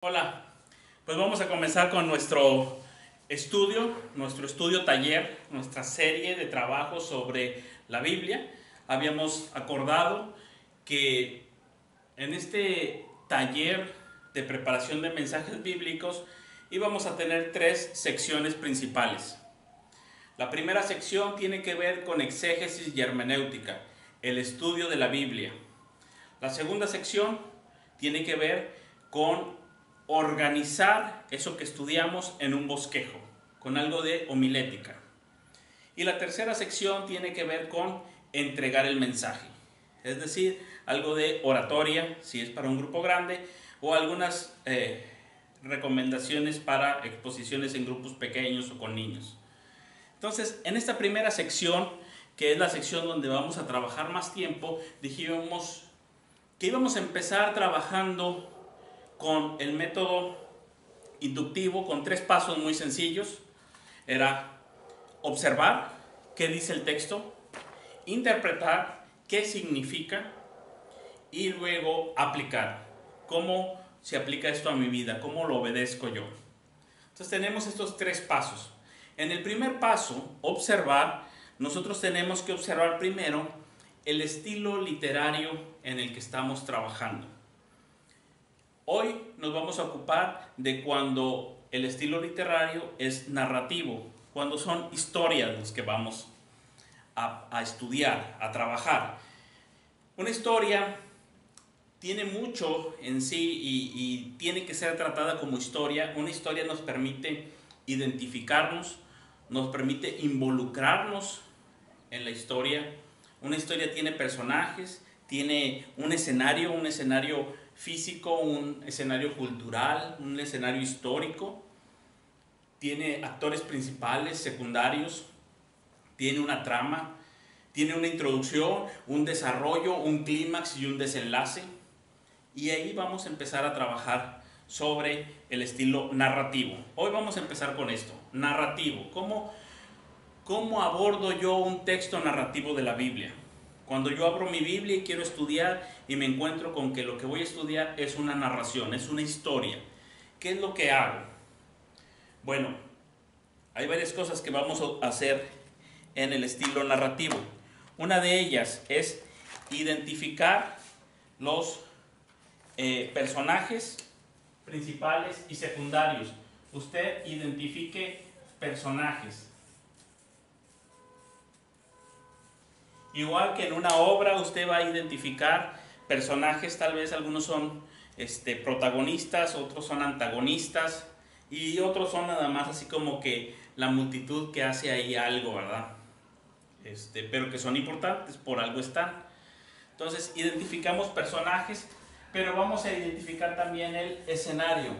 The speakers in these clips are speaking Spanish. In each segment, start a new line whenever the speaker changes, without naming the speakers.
Hola, pues vamos a comenzar con nuestro estudio taller, nuestra serie de trabajos sobre la Biblia. Habíamos acordado que en este taller de preparación de mensajes bíblicos íbamos a tener tres secciones principales. La primera sección tiene que ver con exégesis y hermenéutica, el estudio de la Biblia. La segunda sección tiene que ver con organizar eso que estudiamos en un bosquejo, con algo de homilética. Y la tercera sección tiene que ver con entregar el mensaje, es decir, algo de oratoria, si es para un grupo grande, o algunas recomendaciones para exposiciones en grupos pequeños o con niños. Entonces, en esta primera sección, que es la sección donde vamos a trabajar más tiempo, dijimos que íbamos a empezar trabajando con el método inductivo, con tres pasos muy sencillos. Era observar qué dice el texto, interpretar qué significa y luego aplicar. ¿Cómo se aplica esto a mi vida? ¿Cómo lo obedezco yo? Entonces tenemos estos tres pasos. En el primer paso, observar, nosotros tenemos que observar primero el estilo literario en el que estamos trabajando. Hoy nos vamos a ocupar de cuando el estilo literario es narrativo, cuando son historias las que vamos a estudiar, a trabajar. Una historia tiene mucho en sí y tiene que ser tratada como historia. Una historia nos permite identificarnos, nos permite involucrarnos en la historia. Una historia tiene personajes, tiene un escenario físico, un escenario cultural, un escenario histórico, tiene actores principales, secundarios, tiene una trama, tiene una introducción, un desarrollo, un clímax y un desenlace. Y ahí vamos a empezar a trabajar sobre el estilo narrativo. Hoy vamos a empezar con esto, narrativo. ¿Cómo abordo yo un texto narrativo de la Biblia? Cuando yo abro mi Biblia y quiero estudiar y me encuentro con que lo que voy a estudiar es una narración, es una historia. ¿Qué es lo que hago? Bueno, hay varias cosas que vamos a hacer en el estilo narrativo. Una de ellas es identificar los personajes principales y secundarios. Usted identifique personajes. Igual que en una obra usted va a identificar personajes, tal vez algunos son protagonistas, otros son antagonistas y otros son nada más así como que la multitud que hace ahí algo, ¿verdad? Pero que son importantes, por algo están. Entonces identificamos personajes, pero vamos a identificar también el escenario.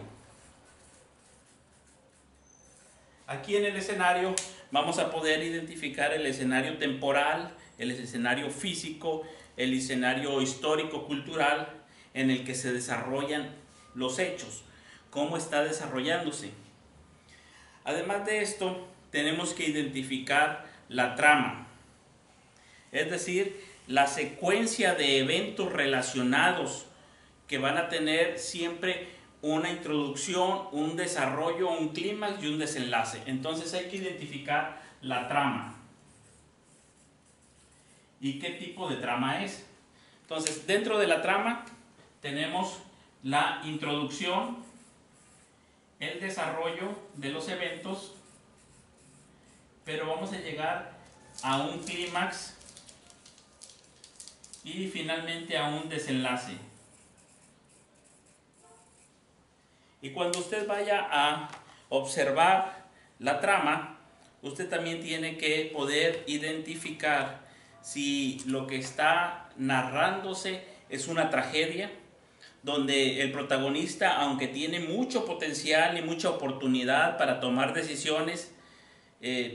Aquí en el escenario vamos a poder identificar el escenario temporal, el escenario físico, el escenario histórico-cultural en el que se desarrollan los hechos, cómo está desarrollándose. Además de esto, tenemos que identificar la trama, es decir, la secuencia de eventos relacionados que van a tener siempre una introducción, un desarrollo, un clímax y un desenlace. Entonces hay que identificar la trama. ¿Y qué tipo de trama es? Entonces, dentro de la trama tenemos la introducción, el desarrollo de los eventos, pero vamos a llegar a un clímax y finalmente a un desenlace. Y cuando usted vaya a observar la trama, usted también tiene que poder identificar si lo que está narrándose es una tragedia, donde el protagonista, aunque tiene mucho potencial y mucha oportunidad para tomar decisiones,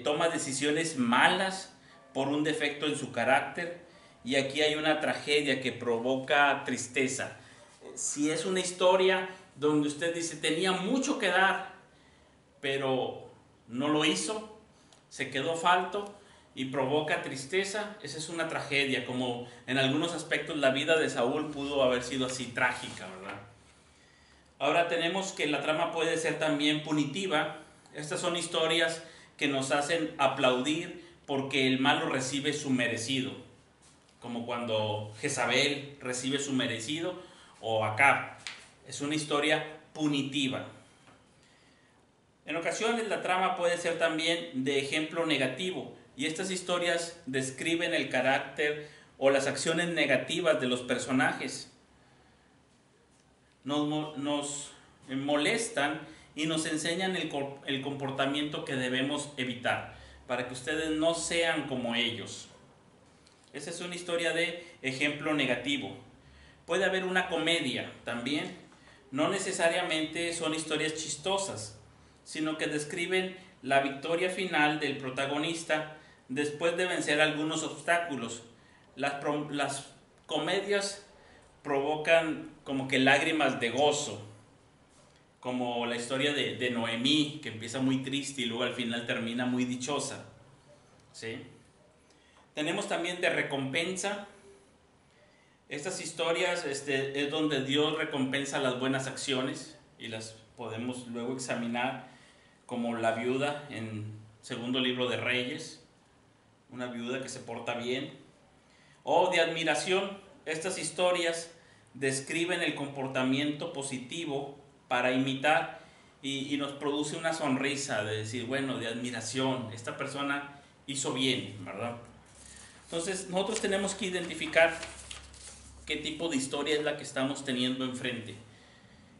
toma decisiones malas por un defecto en su carácter, y aquí hay una tragedia que provoca tristeza. Si es una historia donde usted dice tenía mucho que dar, pero no lo hizo, se quedó falto y provoca tristeza, esa es una tragedia, como en algunos aspectos la vida de Saúl pudo haber sido así trágica, ¿verdad? Ahora tenemos que la trama puede ser también punitiva. Estas son historias que nos hacen aplaudir porque el malo recibe su merecido, como cuando Jezabel recibe su merecido o Acab. Es una historia punitiva. En ocasiones la trama puede ser también de ejemplo negativo, y estas historias describen el carácter o las acciones negativas de los personajes. Nos molestan y nos enseñan el comportamiento que debemos evitar para que ustedes no sean como ellos. Esa es una historia de ejemplo negativo. Puede haber una comedia también. No necesariamente son historias chistosas, sino que describen la victoria final del protagonista después de vencer algunos obstáculos. Las comedias provocan como que lágrimas de gozo, como la historia de Noemí, que empieza muy triste y luego al final termina muy dichosa, ¿sí? Tenemos también de recompensa. Estas historias es donde Dios recompensa las buenas acciones y las podemos luego examinar, como la viuda en segundo libro de Reyes, una viuda que se porta bien. O de admiración. Estas historias describen el comportamiento positivo para imitar y nos produce una sonrisa de decir, bueno, de admiración, esta persona hizo bien, ¿verdad? Entonces nosotros tenemos que identificar qué tipo de historia es la que estamos teniendo enfrente.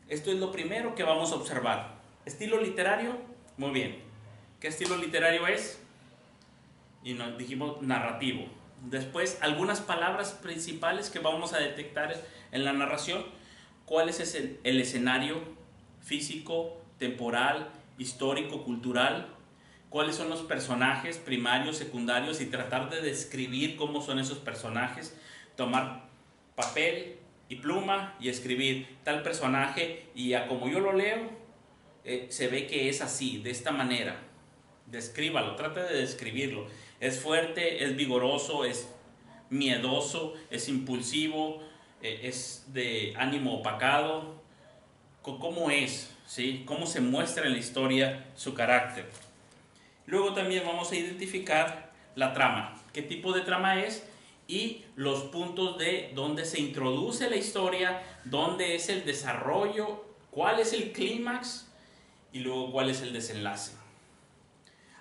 Esto es lo primero que vamos a observar. ¿Estilo literario? Muy bien. ¿Qué estilo literario es? Y nos dijimos narrativo. Después, algunas palabras principales que vamos a detectar en la narración. ¿Cuál es el escenario físico, temporal, histórico, cultural? ¿Cuáles son los personajes primarios, secundarios? Y tratar de describir cómo son esos personajes. Tomar papel y pluma y escribir tal personaje, y a como yo lo leo, se ve que es así, de esta manera. Descríbalo, trate de describirlo. Es fuerte, es vigoroso, es miedoso, es impulsivo, es de ánimo opacado. ¿Cómo es? ¿Sí? ¿Cómo se muestra en la historia su carácter? Luego también vamos a identificar la trama. ¿Qué tipo de trama es? Y los puntos de dónde se introduce la historia, dónde es el desarrollo, cuál es el clímax y luego cuál es el desenlace.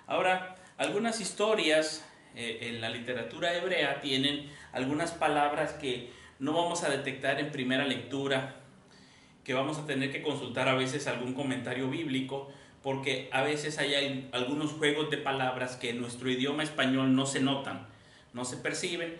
Ahora, algunas historias en la literatura hebrea tienen algunas palabras que no vamos a detectar en primera lectura, que vamos a tener que consultar a veces algún comentario bíblico, porque a veces hay algunos juegos de palabras que en nuestro idioma español no se notan, no se perciben,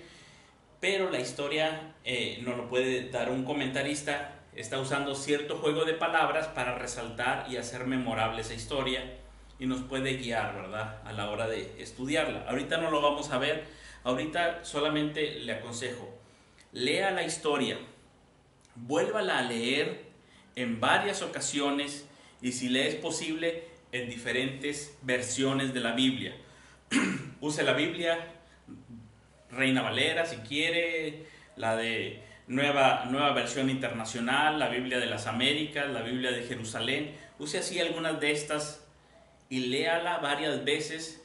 pero la historia nos lo puede dar un comentarista. Está usando cierto juego de palabras para resaltar y hacer memorable esa historia, y nos puede guiar, ¿verdad?, a la hora de estudiarla. Ahorita no lo vamos a ver, ahorita solamente le aconsejo, lea la historia, vuélvala a leer en varias ocasiones y, si le es posible, en diferentes versiones de la Biblia. Use la Biblia Reina Valera si quiere, la de nueva versión internacional, la Biblia de las Américas, la Biblia de Jerusalén. Use así algunas de estas y léala varias veces.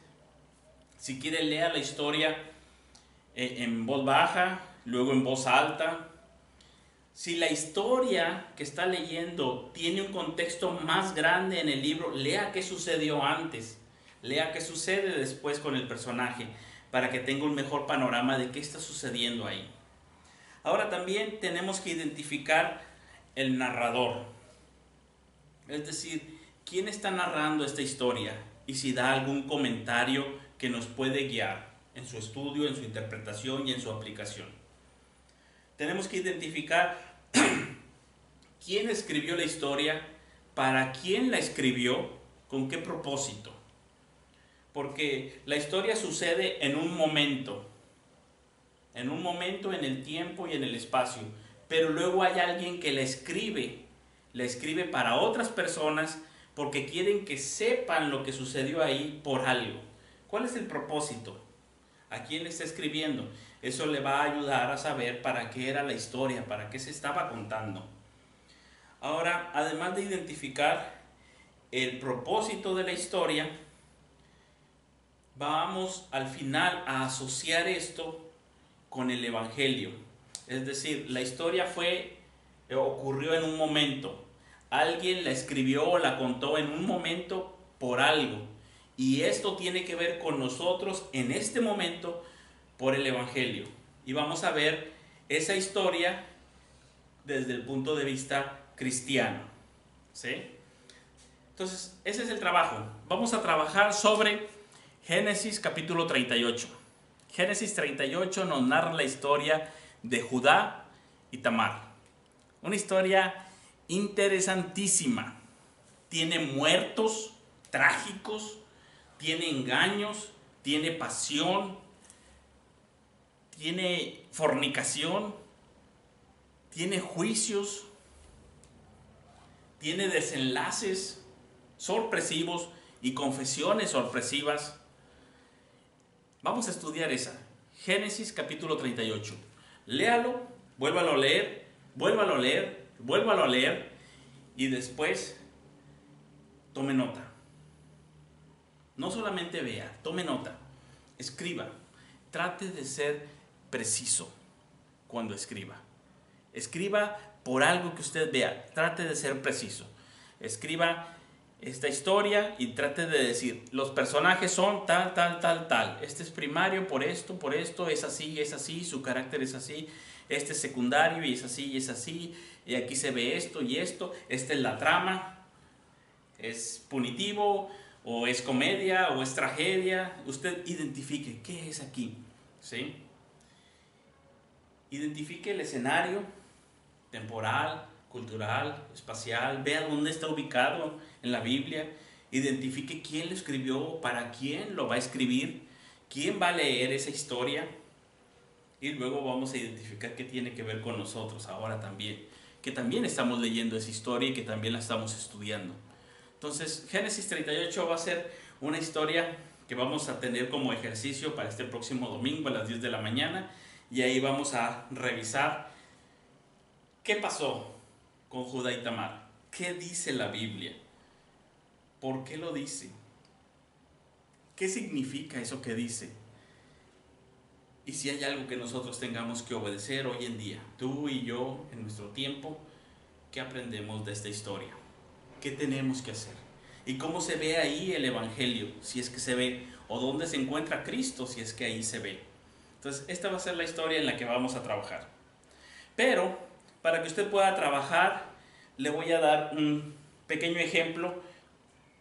Si quiere, lea la historia en voz baja, luego en voz alta. Si la historia que está leyendo tiene un contexto más grande en el libro, lea qué sucedió antes, lea qué sucede después con el personaje, para que tenga un mejor panorama de qué está sucediendo ahí. Ahora también tenemos que identificar el narrador, es decir, quién está narrando esta historia y si da algún comentario que nos puede guiar en su estudio, en su interpretación y en su aplicación. Tenemos que identificar quién escribió la historia, para quién la escribió, con qué propósito. Porque la historia sucede en un momento en el tiempo y en el espacio, pero luego hay alguien que la escribe para otras personas porque quieren que sepan lo que sucedió ahí por algo. ¿Cuál es el propósito? ¿A quién le está escribiendo? Eso le va a ayudar a saber para qué era la historia, para qué se estaba contando. Ahora, además de identificar el propósito de la historia, vamos al final a asociar esto con el Evangelio. Es decir, la historia ocurrió en un momento. Alguien la escribió o la contó en un momento por algo. Y esto tiene que ver con nosotros en este momento por el Evangelio. Y vamos a ver esa historia desde el punto de vista cristiano. ¿Sí? Entonces, ese es el trabajo. Vamos a trabajar sobre Génesis capítulo 38. Génesis 38 nos narra la historia de Judá y Tamar. Una historia interesantísima. Tiene muertos trágicos, tiene engaños, tiene pasión, tiene fornicación, tiene juicios, tiene desenlaces sorpresivos y confesiones sorpresivas. Vamos a estudiar esa. Génesis capítulo 38. Léalo, vuélvalo a leer, vuélvalo a leer, vuélvalo a leer y después tome nota. No solamente vea, tome nota, escriba. Trate de ser preciso cuando escriba. Escriba por algo que usted vea, trate de ser preciso. Escriba esta historia y trate de decir, los personajes son tal, tal, tal, tal. Este es primario por esto, es así, su carácter es así. Este es secundario y es así. Y aquí se ve esto y esto. Esta es la trama. ¿Es punitivo o es comedia o es tragedia? Usted identifique qué es aquí, ¿sí? Identifique el escenario temporal, cultural, espacial, vea dónde está ubicado en la Biblia, identifique quién lo escribió, para quién lo va a escribir, quién va a leer esa historia, y luego vamos a identificar qué tiene que ver con nosotros ahora también, que también estamos leyendo esa historia y que también la estamos estudiando. Entonces, Génesis 38 va a ser una historia que vamos a tener como ejercicio para este próximo domingo a las 10 de la mañana, y ahí vamos a revisar qué pasó con Judá y Tamar. ¿Qué dice la Biblia? ¿Por qué lo dice? ¿Qué significa eso que dice? Y si hay algo que nosotros tengamos que obedecer hoy en día, tú y yo, en nuestro tiempo, ¿qué aprendemos de esta historia? ¿Qué tenemos que hacer? ¿Y cómo se ve ahí el Evangelio, si es que se ve? ¿O dónde se encuentra Cristo, si es que ahí se ve? Entonces, esta va a ser la historia en la que vamos a trabajar. Pero, para que usted pueda trabajar, le voy a dar un pequeño ejemplo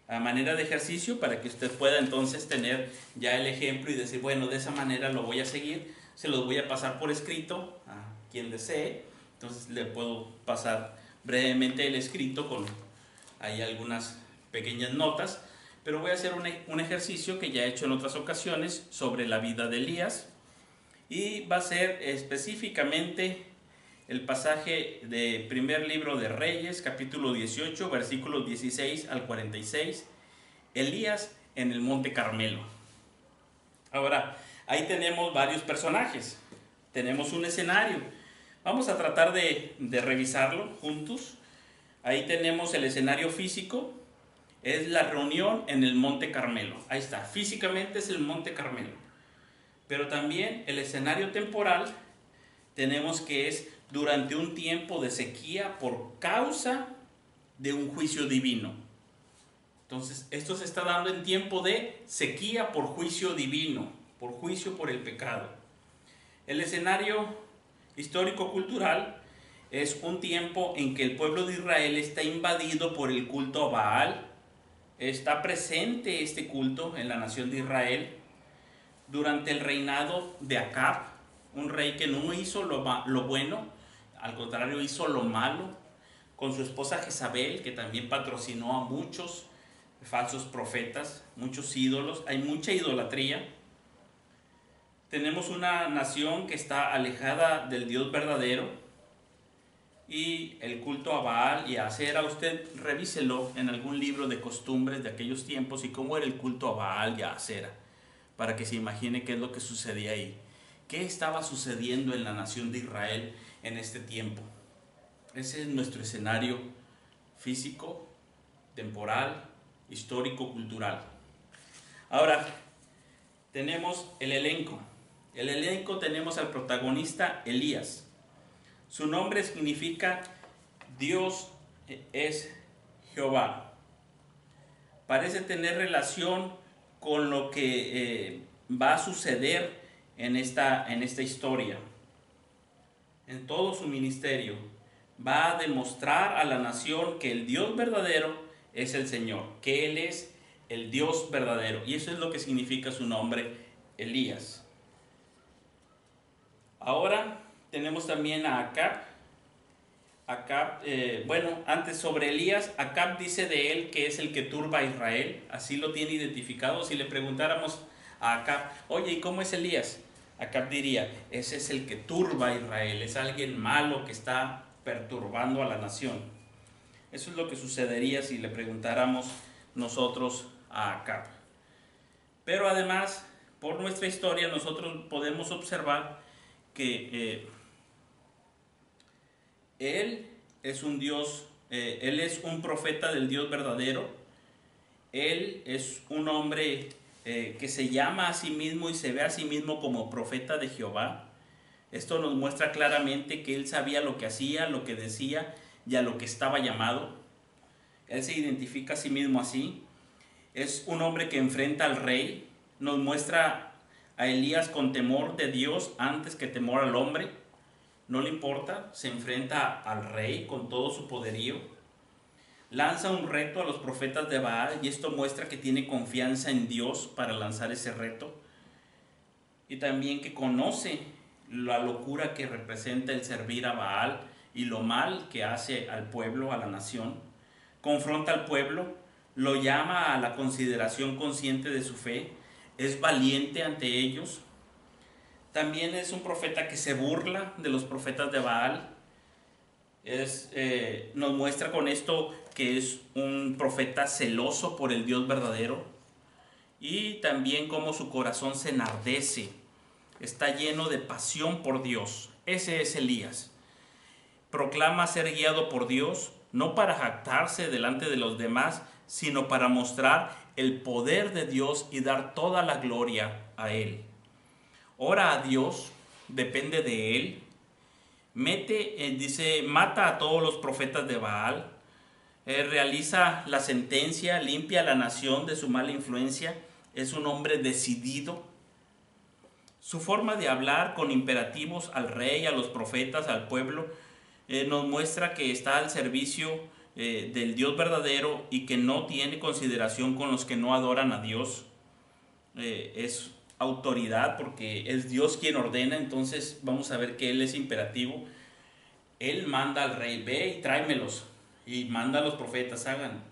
a manera de ejercicio para que usted pueda entonces tener ya el ejemplo y decir, bueno, de esa manera lo voy a seguir. Se los voy a pasar por escrito a quien desee. Entonces le puedo pasar brevemente el escrito con ahí algunas pequeñas notas, pero voy a hacer un ejercicio que ya he hecho en otras ocasiones sobre la vida de Elías, y va a ser específicamente el pasaje del primer libro de Reyes, capítulo 18, versículos 16 al 46, Elías en el Monte Carmelo. Ahora, ahí tenemos varios personajes, tenemos un escenario. Vamos a tratar de revisarlo juntos. Ahí tenemos el escenario físico, es la reunión en el Monte Carmelo. Ahí está, físicamente es el Monte Carmelo. Pero también el escenario temporal tenemos que es durante un tiempo de sequía por causa de un juicio divino. Entonces, esto se está dando en tiempo de sequía por juicio divino, por juicio por el pecado. El escenario histórico-cultural es un tiempo en que el pueblo de Israel está invadido por el culto a Baal. Está presente este culto en la nación de Israel durante el reinado de Acab, un rey que no hizo lo bueno, al contrario hizo lo malo, con su esposa Jezabel, que también patrocinó a muchos falsos profetas, muchos ídolos, hay mucha idolatría. Tenemos una nación que está alejada del Dios verdadero, y el culto a Baal y a Acera, usted revíselo en algún libro de costumbres de aquellos tiempos y cómo era el culto a Baal y a Acera, para que se imagine qué es lo que sucedía ahí. ¿Qué estaba sucediendo en la nación de Israel en este tiempo? Ese es nuestro escenario físico, temporal, histórico, cultural. Ahora, tenemos el elenco. El elenco tenemos al protagonista Elías. Su nombre significa Dios es Jehová. Parece tener relación con lo que va a suceder en esta historia. En todo su ministerio va a demostrar a la nación que el Dios verdadero es el Señor, que Él es el Dios verdadero. Y eso es lo que significa su nombre, Elías. Ahora tenemos también a Acab. Antes sobre Elías, Acab dice de él que es el que turba a Israel, así lo tiene identificado. Si le preguntáramos a Acab, oye, ¿y cómo es Elías? Acab diría, ese es el que turba a Israel, es alguien malo que está perturbando a la nación. Eso es lo que sucedería si le preguntáramos nosotros a Acab. Pero además, por nuestra historia, nosotros podemos observar que Él es un Dios, Él es un profeta del Dios verdadero. Él es un hombre que se llama a sí mismo y se ve a sí mismo como profeta de Jehová. Esto nos muestra claramente que él sabía lo que hacía, lo que decía y a lo que estaba llamado. Él se identifica a sí mismo así. Es un hombre que enfrenta al rey. Nos muestra a Elías con temor de Dios antes que temor al hombre. No le importa, se enfrenta al rey con todo su poderío. Lanza un reto a los profetas de Baal y esto muestra que tiene confianza en Dios para lanzar ese reto. Y también que conoce la locura que representa el servir a Baal y lo mal que hace al pueblo, a la nación. Confronta al pueblo, lo llama a la consideración consciente de su fe, es valiente ante ellos. También es un profeta que se burla de los profetas de Baal. Nos muestra con esto que es un profeta celoso por el Dios verdadero. Y también cómo su corazón se enardece. Está lleno de pasión por Dios. Ese es Elías. Proclama ser guiado por Dios, no para jactarse delante de los demás, sino para mostrar el poder de Dios y dar toda la gloria a Él. Ora a Dios, depende de Él. Mata a todos los profetas de Baal. Realiza la sentencia, limpia a la nación de su mala influencia. Es un hombre decidido. Su forma de hablar con imperativos al rey, a los profetas, al pueblo, nos muestra que está al servicio del Dios verdadero y que no tiene consideración con los que no adoran a Dios. Es autoridad porque es Dios quien ordena, entonces vamos a ver que Él es imperativo. Él manda al rey, ve y tráemelos, y manda a los profetas, hagan,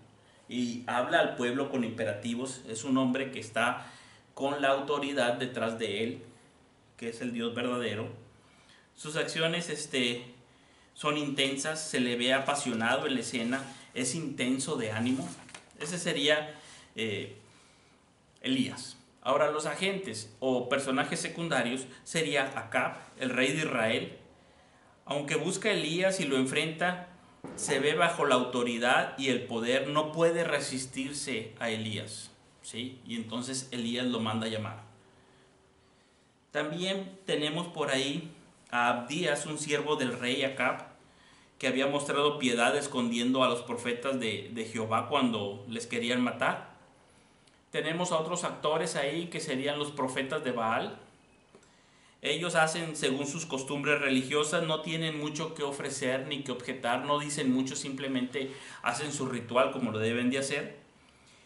y habla al pueblo con imperativos. Es un hombre que está con la autoridad detrás de Él, que es el Dios verdadero. Sus acciones son intensas, se le ve apasionado en la escena, es intenso de ánimo. Ese sería Elías. Ahora los agentes o personajes secundarios sería Acab, el rey de Israel. Aunque busca a Elías y lo enfrenta, se ve bajo la autoridad y el poder, no puede resistirse a Elías, ¿sí? Y entonces Elías lo manda a llamar. También tenemos por ahí a Abdías, un siervo del rey Acab, que había mostrado piedad escondiendo a los profetas de Jehová cuando les querían matar. Tenemos a otros actores ahí que serían los profetas de Baal. Ellos hacen según sus costumbres religiosas, no tienen mucho que ofrecer ni que objetar, no dicen mucho, simplemente hacen su ritual como lo deben de hacer.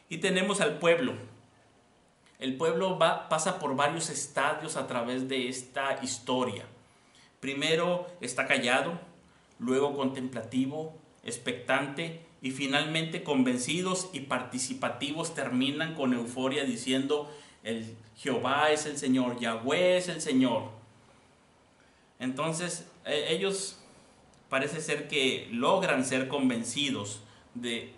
Y tenemos al pueblo. El pueblo pasa por varios estadios a través de esta historia. Primero está callado, luego contemplativo, expectante y finalmente convencidos y participativos. Terminan con euforia diciendo: el Jehová es el Señor, Yahweh es el Señor. Entonces ellos parece ser que logran ser convencidos,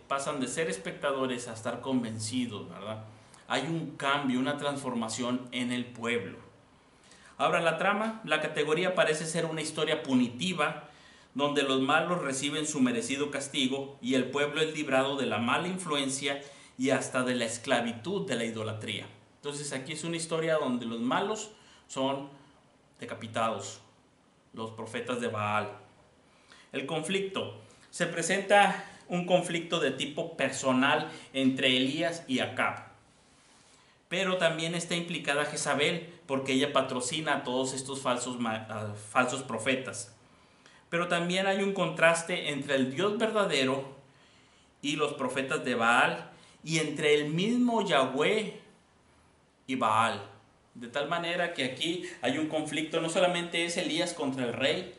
pasan de ser espectadores a estar convencidos, ¿verdad? Hay un cambio, una transformación en el pueblo. Ahora la trama, la categoría parece ser una historia punitiva, donde los malos reciben su merecido castigo y el pueblo es librado de la mala influencia y hasta de la esclavitud de la idolatría. Entonces aquí es una historia donde los malos son decapitados, los profetas de Baal. El conflicto. Se presenta un conflicto de tipo personal entre Elías y Acab. Pero también está implicada Jezabel, porque ella patrocina a todos estos falsos profetas. Pero también hay un contraste entre el Dios verdadero y los profetas de Baal, y entre el mismo Yahweh y Baal. De tal manera que aquí hay un conflicto, no solamente es Elías contra el rey,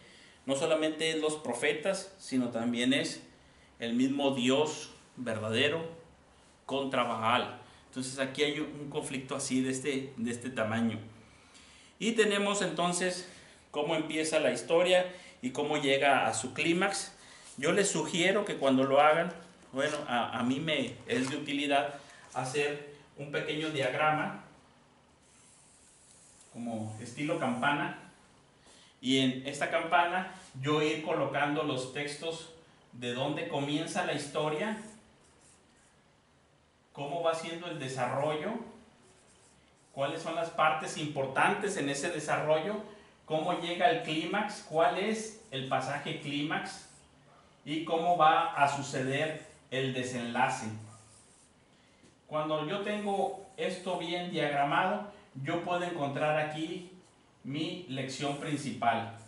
no solamente es los profetas, sino también es el mismo Dios verdadero contra Baal. Entonces aquí hay un conflicto así de este tamaño. Y tenemos entonces cómo empieza la historia y cómo llega a su clímax. Yo les sugiero que cuando lo hagan, bueno, a mí me es de utilidad hacer un pequeño diagrama como estilo campana, y en esta campana yo ir colocando los textos de dónde comienza la historia, cómo va siendo el desarrollo, cuáles son las partes importantes en ese desarrollo, cómo llega el clímax, cuál es el pasaje clímax y cómo va a suceder el desenlace. Cuando yo tengo esto bien diagramado, yo puedo encontrar aquí mi lección principal,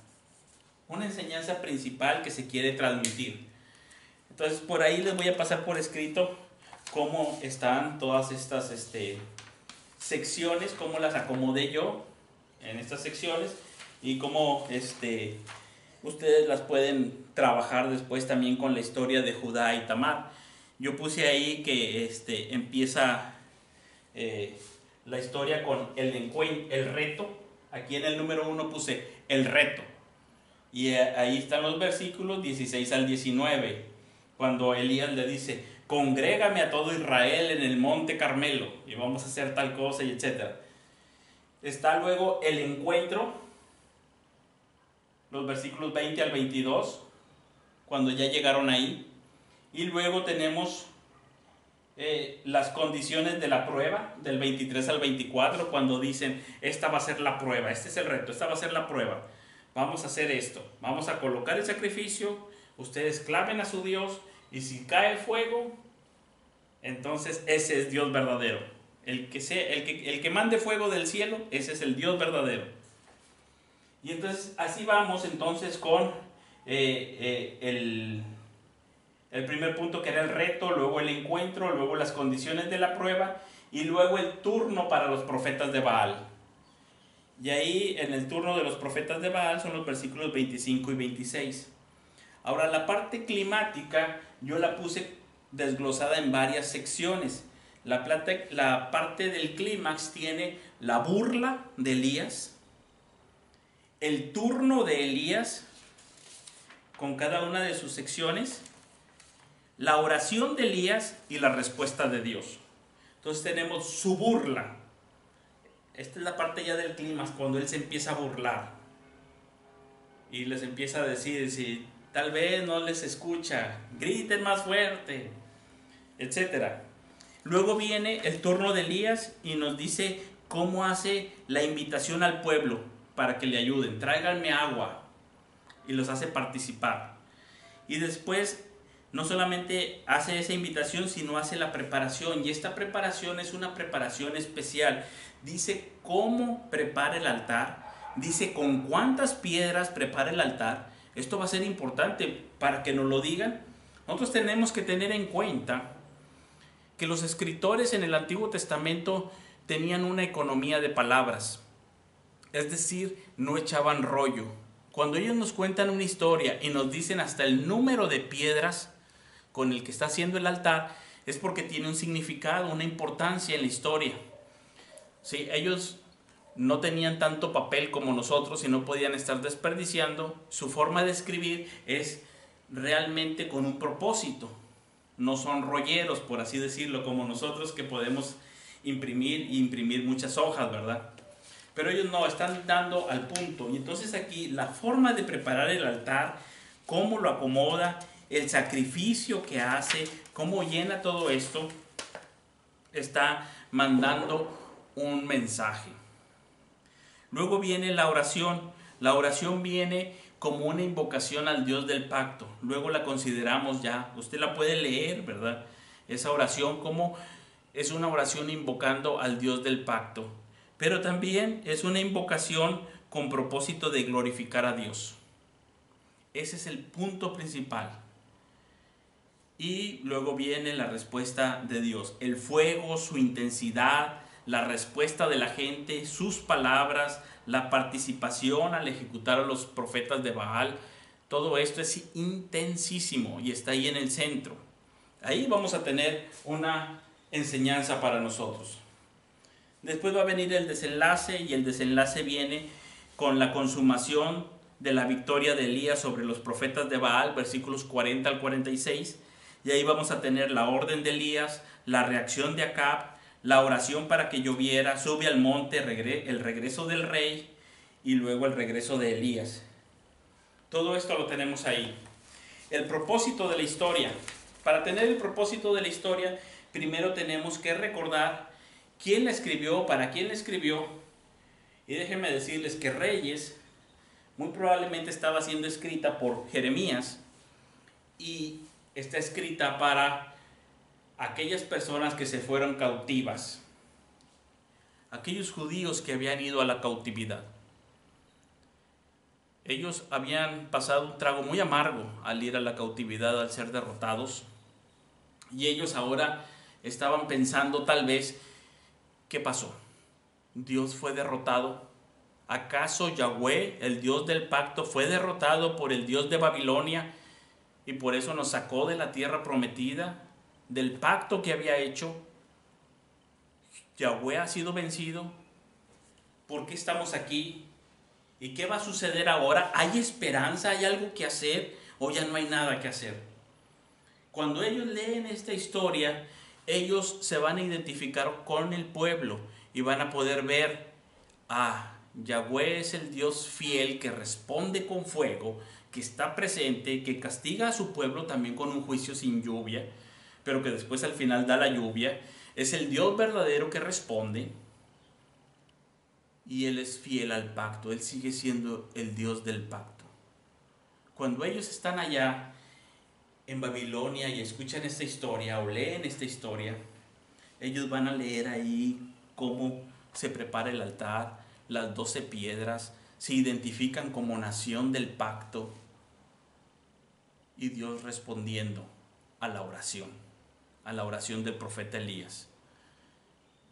una enseñanza principal que se quiere transmitir. Entonces por ahí les voy a pasar por escrito cómo están todas estas secciones, cómo las acomodé yo en estas secciones y cómo ustedes las pueden trabajar después también con la historia de Judá y Tamar. Yo puse ahí que empieza la historia con el reto. Aquí en el número 1 puse el reto. Y ahí están los versículos 16 al 19, cuando Elías le dice: congrégame a todo Israel en el monte Carmelo y vamos a hacer tal cosa y etcétera. Está luego el encuentro, los versículos 20 al 22, cuando ya llegaron ahí. Y luego tenemos las condiciones de la prueba, del 23 al 24, cuando dicen: esta va a ser la prueba, este es el reto, esta va a ser la prueba. Vamos a hacer esto, vamos a colocar el sacrificio, ustedes clamen a su Dios, y si cae fuego, entonces ese es Dios verdadero. El que mande fuego del cielo, ese es el Dios verdadero. Y entonces así vamos entonces con el primer punto, que era el reto, luego el encuentro, luego las condiciones de la prueba y luego el turno para los profetas de Baal. Y ahí en el turno de los profetas de Baal son los versículos 25 y 26. Ahora la parte climática yo la puse desglosada en varias secciones. La parte del clímax tiene la burla de Elías, el turno de Elías con cada una de sus secciones, la oración de Elías y la respuesta de Dios. Entonces tenemos su burla. Esta es la parte ya del clímax, cuando él se empieza a burlar y les empieza a decir: si tal vez no les escucha, griten más fuerte, etcétera. Luego viene el turno de Elías y nos dice cómo hace la invitación al pueblo para que le ayuden: tráiganme agua, y los hace participar. Y después no solamente hace esa invitación, sino hace la preparación, y esta preparación es una preparación especial. Dice cómo prepara el altar, dice con cuántas piedras prepara el altar. Esto va a ser importante para que nos lo digan. Nosotros tenemos que tener en cuenta que los escritores en el Antiguo Testamento tenían una economía de palabras, es decir, no echaban rollo. Cuando ellos nos cuentan una historia y nos dicen hasta el número de piedras con el que está haciendo el altar, es porque tiene un significado, una importancia en la historia. Sí, ellos no tenían tanto papel como nosotros y no podían estar desperdiciando. Su forma de escribir es realmente con un propósito. No son rolleros, por así decirlo, como nosotros, que podemos imprimir muchas hojas, ¿verdad? Pero ellos no, están dando al punto. Y entonces aquí la forma de preparar el altar cómo lo acomoda, el sacrificio que hace, cómo llena todo esto, está mandando un mensaje. Luego viene la oración. La oración viene como una invocación al Dios del pacto. Luego la consideramos ya. Usted la puede leer, ¿verdad? Esa oración como es una oración invocando al Dios del pacto. Pero también es una invocación con propósito de glorificar a Dios. Ese es el punto principal. Y luego viene la respuesta de Dios. El fuego, su intensidad, la respuesta de la gente, sus palabras, la participación al ejecutar a los profetas de Baal. Todo esto es intensísimo y está ahí en el centro. Ahí vamos a tener una enseñanza para nosotros. Después va a venir el desenlace, y el desenlace viene con la consumación de la victoria de Elías sobre los profetas de Baal, versículos 40 al 46. Y ahí vamos a tener la orden de Elías, la reacción de Acab, la oración para que lloviera, sube al monte, el regreso del rey y luego el regreso de Elías. Todo esto lo tenemos ahí. El propósito de la historia. Para tener el propósito de la historia, primero tenemos que recordar quién la escribió, para quién la escribió. Y déjenme decirles que Reyes muy probablemente estaba siendo escrita por Jeremías y está escrita para aquellas personas que se fueron cautivas, aquellos judíos que habían ido a la cautividad. Ellos habían pasado un trago muy amargo al ir a la cautividad, al ser derrotados, y ellos ahora estaban pensando tal vez, ¿qué pasó? ¿Dios fue derrotado? ¿Acaso Yahweh, el Dios del pacto, fue derrotado por el Dios de Babilonia y por eso nos sacó de la tierra prometida, del pacto que había hecho? ¿Yahweh ha sido vencido? ¿Por qué estamos aquí? ¿Y qué va a suceder ahora? ¿Hay esperanza? ¿Hay algo que hacer? ¿O ya no hay nada que hacer? Cuando ellos leen esta historia, ellos se van a identificar con el pueblo y van a poder ver, Yahweh es el Dios fiel que responde con fuego, que está presente, que castiga a su pueblo también con un juicio sin lluvia, pero que después al final da la lluvia. Es el Dios verdadero que responde y Él es fiel al pacto. Él sigue siendo el Dios del pacto. Cuando ellos están allá en Babilonia y escuchan esta historia o leen esta historia, ellos van a leer ahí cómo se prepara el altar, las 12 piedras, se identifican como nación del pacto y Dios respondiendo a la oración del profeta Elías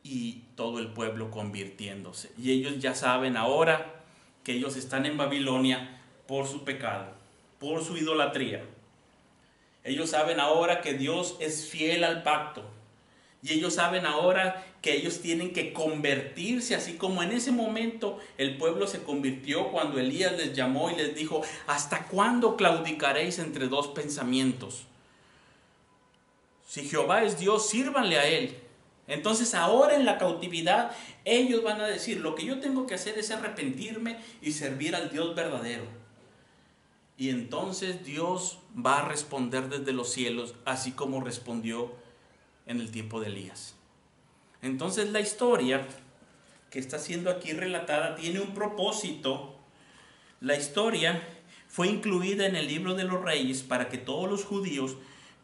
y todo el pueblo convirtiéndose. Y ellos ya saben ahora que ellos están en Babilonia por su pecado, por su idolatría. Ellos saben ahora que Dios es fiel al pacto. Y ellos saben ahora que ellos tienen que convertirse, así como en ese momento el pueblo se convirtió cuando Elías les llamó y les dijo: ¿hasta cuándo claudicaréis entre dos pensamientos? Si Jehová es Dios, sírvanle a Él. Entonces ahora en la cautividad ellos van a decir: lo que yo tengo que hacer es arrepentirme y servir al Dios verdadero. Y entonces Dios va a responder desde los cielos, así como respondió en el tiempo de Elías. Entonces la historia que está siendo aquí relatada tiene un propósito. La historia fue incluida en el libro de los Reyes para que todos los judíos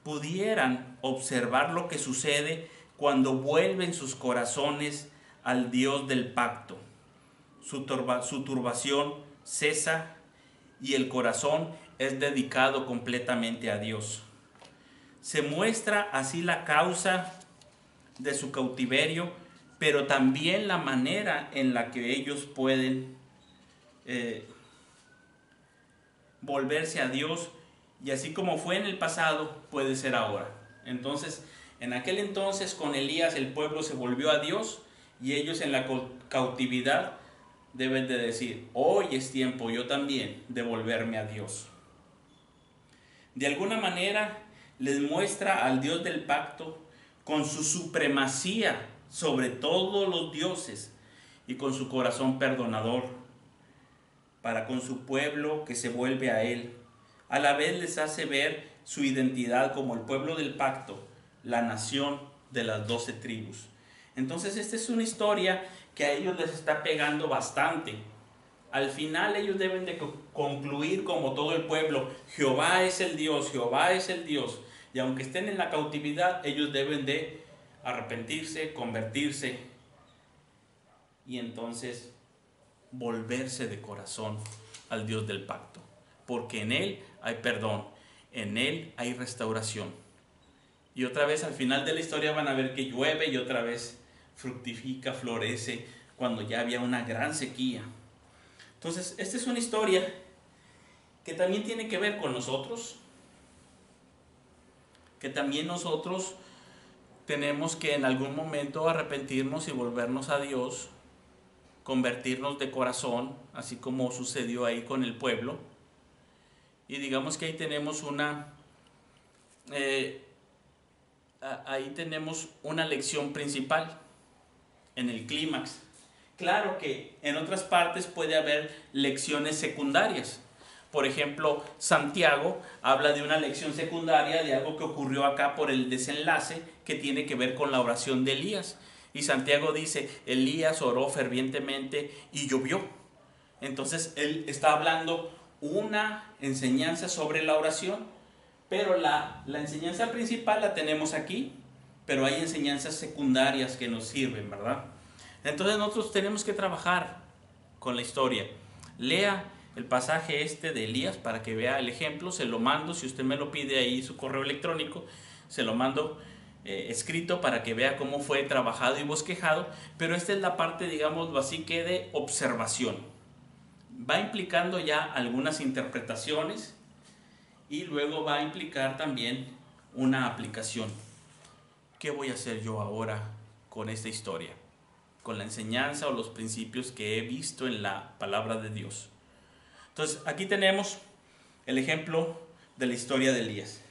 pudieran observar lo que sucede cuando vuelven sus corazones al Dios del pacto. Su turbación cesa y el corazón es dedicado completamente a Dios. Se muestra así la causa de su cautiverio, pero también la manera en la que ellos pueden volverse a Dios, y así como fue en el pasado, puede ser ahora. Entonces, en aquel entonces con Elías el pueblo se volvió a Dios, y ellos en la cautividad deben de decir: hoy es tiempo yo también de volverme a Dios. De alguna manera les muestra al Dios del pacto con su supremacía sobre todos los dioses y con su corazón perdonador para con su pueblo que se vuelve a Él, a la vez les hace ver su identidad como el pueblo del pacto, la nación de las 12 tribus. Entonces esta es una historia que a ellos les está pegando bastante. Al final ellos deben de concluir como todo el pueblo: Jehová es el Dios, Jehová es el Dios. Y aunque estén en la cautividad, ellos deben de arrepentirse, convertirse y entonces volverse de corazón al Dios del pacto. Porque en Él hay perdón, en Él hay restauración. Y otra vez al final de la historia van a ver que llueve y otra vez fructifica, florece, cuando ya había una gran sequía. Entonces, esta es una historia que también tiene que ver con nosotros, que también nosotros tenemos que en algún momento arrepentirnos y volvernos a Dios, convertirnos de corazón, así como sucedió ahí con el pueblo. Y digamos que ahí tenemos una lección principal en el clímax. Claro que en otras partes puede haber lecciones secundarias. Por ejemplo, Santiago habla de una lección secundaria de algo que ocurrió acá por el desenlace, que tiene que ver con la oración de Elías. Y Santiago dice: Elías oró fervientemente y llovió. Entonces él está hablando una enseñanza sobre la oración, pero la enseñanza principal la tenemos aquí, pero hay enseñanzas secundarias que nos sirven, ¿verdad? Entonces nosotros tenemos que trabajar con la historia. Lea el pasaje de Elías para que vea el ejemplo. Se lo mando, si usted me lo pide ahí su correo electrónico, se lo mando escrito para que vea cómo fue trabajado y bosquejado. Pero esta es la parte, digámoslo así, que de observación. Va implicando ya algunas interpretaciones y luego va a implicar también una aplicación. ¿Qué voy a hacer yo ahora con esta historia? Con la enseñanza o los principios que he visto en la palabra de Dios. Entonces, aquí tenemos el ejemplo de la historia de Elías.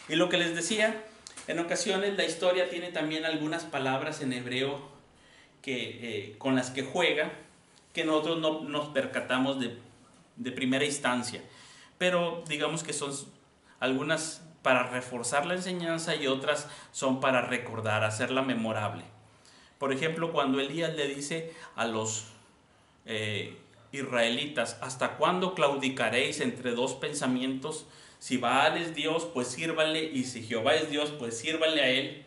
Y lo que les decía, en ocasiones la historia tiene también algunas palabras en hebreo con las que juega, que nosotros no nos percatamos de primera instancia. Pero digamos que son algunas para reforzar la enseñanza y otras son para recordar, hacerla memorable. Por ejemplo, cuando Elías le dice a los israelitas: ¿hasta cuándo claudicaréis entre dos pensamientos? Si Baal es Dios, pues sírvanle, y si Jehová es Dios, pues sírvanle a él.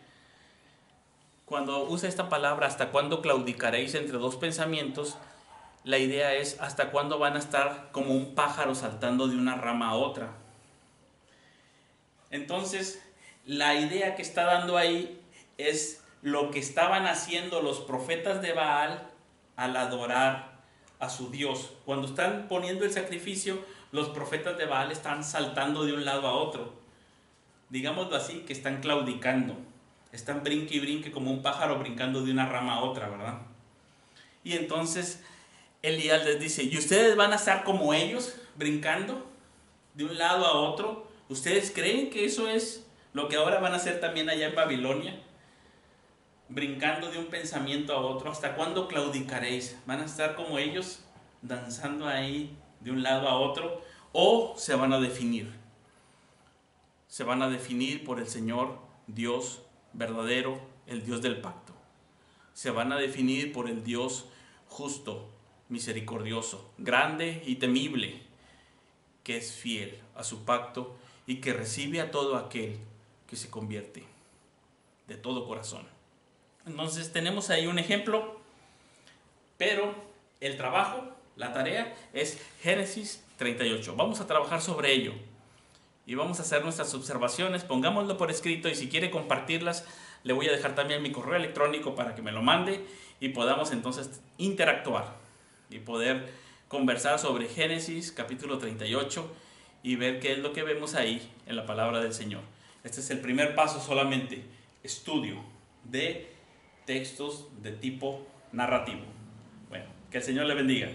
Cuando usa esta palabra, ¿hasta cuándo claudicaréis entre dos pensamientos?, la idea es hasta cuándo van a estar como un pájaro saltando de una rama a otra. Entonces, la idea que está dando ahí es lo que estaban haciendo los profetas de Baal al adorar a su Dios. Cuando están poniendo el sacrificio, los profetas de Baal están saltando de un lado a otro. Digámoslo así, que están claudicando. Están brinque y brinque como un pájaro brincando de una rama a otra, ¿verdad? Y entonces Elías les dice: ¿y ustedes van a estar como ellos, brincando de un lado a otro? ¿Ustedes creen que eso es lo que ahora van a hacer también allá en Babilonia? Brincando de un pensamiento a otro. ¿Hasta cuándo claudicaréis? ¿Van a estar como ellos, danzando ahí de un lado a otro? ¿O se van a definir? Se van a definir por el Señor Dios verdadero, el Dios del pacto. Se van a definir por el Dios justo, misericordioso, grande y temible, que es fiel a su pacto y que recibe a todo aquel que se convierte de todo corazón. Entonces tenemos ahí un ejemplo, pero el trabajo, la tarea es Génesis 38. Vamos a trabajar sobre ello y vamos a hacer nuestras observaciones. Pongámoslo por escrito, y si quiere compartirlas, le voy a dejar también mi correo electrónico para que me lo mande y podamos entonces interactuar y poder conversar sobre Génesis capítulo 38 y ver qué es lo que vemos ahí en la palabra del Señor. Este es el primer paso solamente, estudio de textos de tipo narrativo. Bueno, que el Señor le bendiga.